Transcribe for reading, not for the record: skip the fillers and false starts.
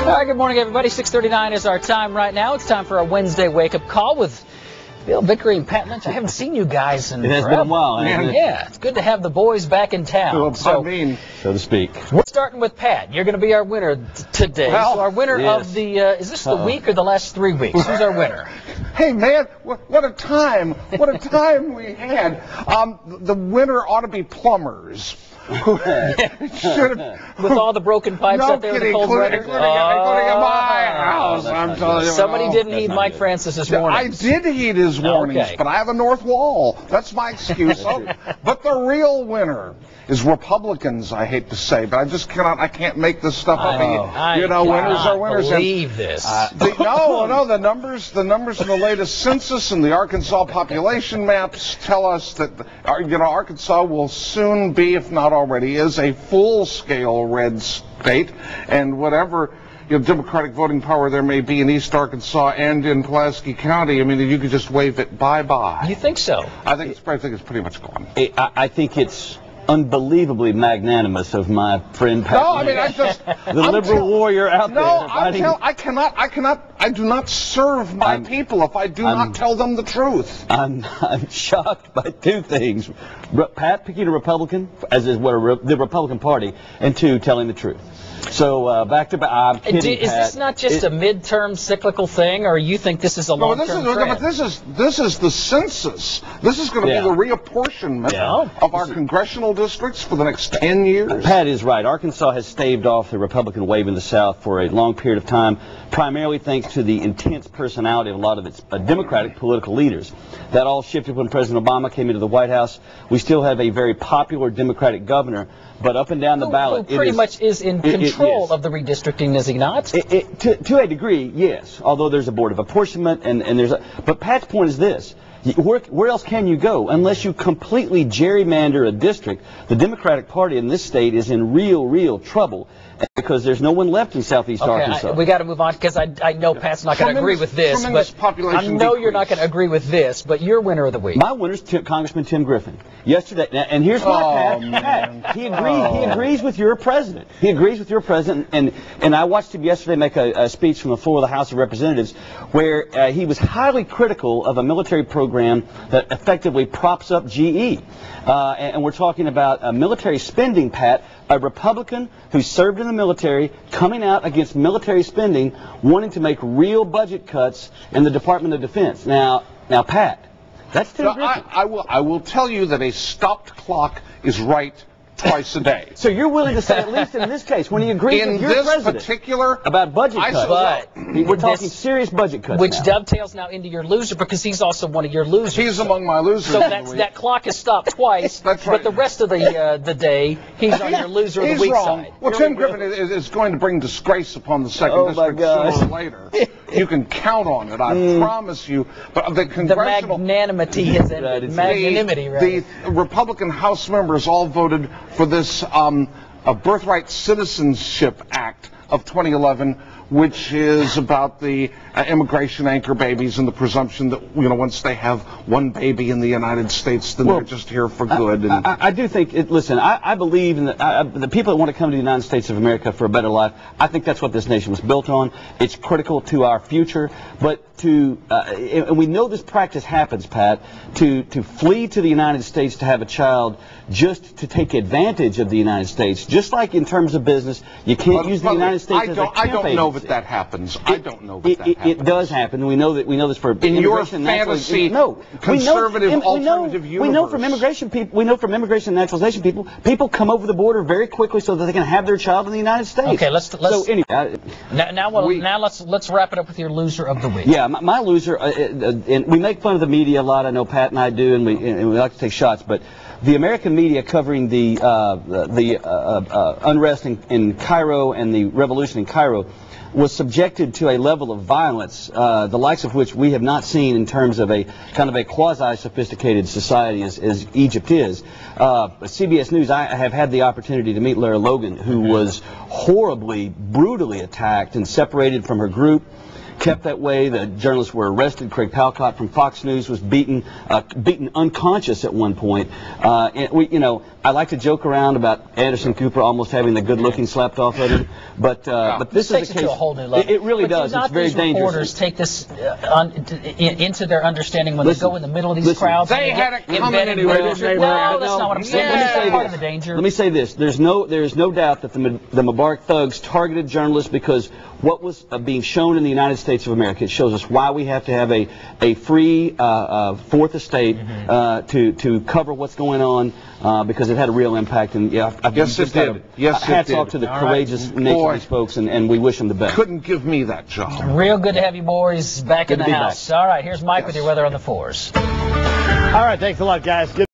All right, good morning, everybody. 6:39 is our time right now. It's time for our Wednesday wake-up call with Bill Vickery and Pat Lynch. I haven't seen you guys in forever. It has been a while, hasn't it? Yeah, it's good to have the boys back in town. So to speak. We're starting with Pat. You're going to be our winner today. Well, so our winner yes. of the, is this the week or the last 3 weeks? Who's our winner? Hey, man, what a time. What a time we had. The winner ought to be plumbers. With all the broken pipes out there in the cold weather? Including my house, I'm telling you. Somebody didn't heed Mike Francis's warnings. I did heed his warnings, but I have a north wall. That's my excuse. But the real winner is Republicans, I hate to say, but I just cannot, I can't make this stuff up. Winners are winners. I believe this. No, the numbers in the latest census and the Arkansas population maps tell us that, Arkansas will soon be, if not already is, a full-scale red state, and whatever Democratic voting power there may be in East Arkansas and in Pulaski County, I mean, you could just wave it bye-bye. You think so? I think it's pretty much gone. I think it's unbelievably magnanimous of my friend Pat. No, I mean, the liberal warrior out there. No, I do not serve my people if I do not tell them the truth. I'm shocked by two things: Pat picking a Republican, as is what the Republican Party, and two, telling the truth. So back to back. I'm kidding, Is this not just a midterm cyclical thing, or you think this is a long-term trend? This is the census. This is going to be the reapportionment of our congressional districts for the next 10 years. Pat is right. Arkansas has staved off the Republican wave in the South for a long period of time, primarily thanks to the intense personality of a lot of its Democratic political leaders. That all shifted when President Obama came into the White House. We still have a very popular Democratic governor, but up and down the ballot, who pretty much is in control of the redistricting, is he not? To a degree, yes. Although there's a board of apportionment, and there's a. But Pat's point is this: where else can you go unless you completely gerrymander a district? The Democratic Party in this state is in real trouble because there's no one left in Southeast Arkansas. We got to move on because I know Pat's not going to agree with this, but I know you're not going to agree with this. But your winner of the week. My winner is Congressman Tim Griffin. Yesterday, and here's why, Pat. He agrees with your president. He agrees with your president, and I watched him yesterday make a speech from the floor of the House of Representatives where he was highly critical of a military program that effectively props up GE. And we're talking about military spending, Pat. A Republican who served in the military coming out against military spending, wanting to make real budget cuts in the Department of Defense. Now, Pat, that's Tim Griffin. I will tell you that a stopped clock is right twice a day. So you're willing to say, at least in this case, when he agrees with your president about budget cuts, but we're talking serious budget cuts which dovetails now into your loser because he's also one of your losers. He's among my losers. So that clock is stopped twice. That's right. But the rest of the day, he's on your loser of the week side. Well, Tim Griffin is going to bring disgrace upon the second district sooner or later. You can count on it. I promise you. But the congressional magnanimity is ended. Magnanimity, right? The Republican House members all voted for this a Birthright Citizenship Act of 2011, which is about the immigration anchor babies and the presumption that once they have one baby in the United States, then they're just here for good. I do think. Listen, I believe in the people that want to come to the United States of America for a better life. I think that's what this nation was built on. It's critical to our future, but and we know this practice happens, Pat, to flee to the United States to have a child just to take advantage of the United States. Just like in terms of business, you can't use the United States as a camp I don't know agency. that happens. I don't know that happens. It does happen. We know this for in your fantasy conservative alternative universe. We know from immigration people. We know from immigration and naturalization people. People come over the border very quickly so that they can have their child in the United States. Okay, let's so anyway, now let's wrap it up with your loser of the week. Yeah, my loser. And we make fun of the media a lot. I know Pat and I do, and we like to take shots. But the American media covering the unrest in Cairo and the revolution in Cairo was subjected to a level of violence, the likes of which we have not seen in terms of a kind of a quasi-sophisticated society as Egypt is. CBS News, I have had the opportunity to meet Lara Logan, who was horribly, brutally attacked and separated from her group. kept that way. The journalists were arrested. Craig Palcott from Fox News was beaten unconscious at one point. And I like to joke around about Anderson Cooper almost having the good-looking slapped off of him, but this is a case. To a whole new level. It really does. It's very dangerous. Reporters take this into their understanding when they go in the middle of these crowds. They had it coming anyway. No, that's not what I'm saying. Let me say Part of the danger. Let me say this. There's no doubt that the Mubarak thugs targeted journalists because what was being shown in the United States of America, it shows us why we have to have a free fourth estate to cover what's going on because it had a real impact. And yes, it did. Hats off to the courageous nature of these folks, and we wish them the best. Couldn't give me that job. Real good to have you boys back in the house. Back. All right, here's Mike with your weather on the 4s. All right, thanks a lot, guys. Good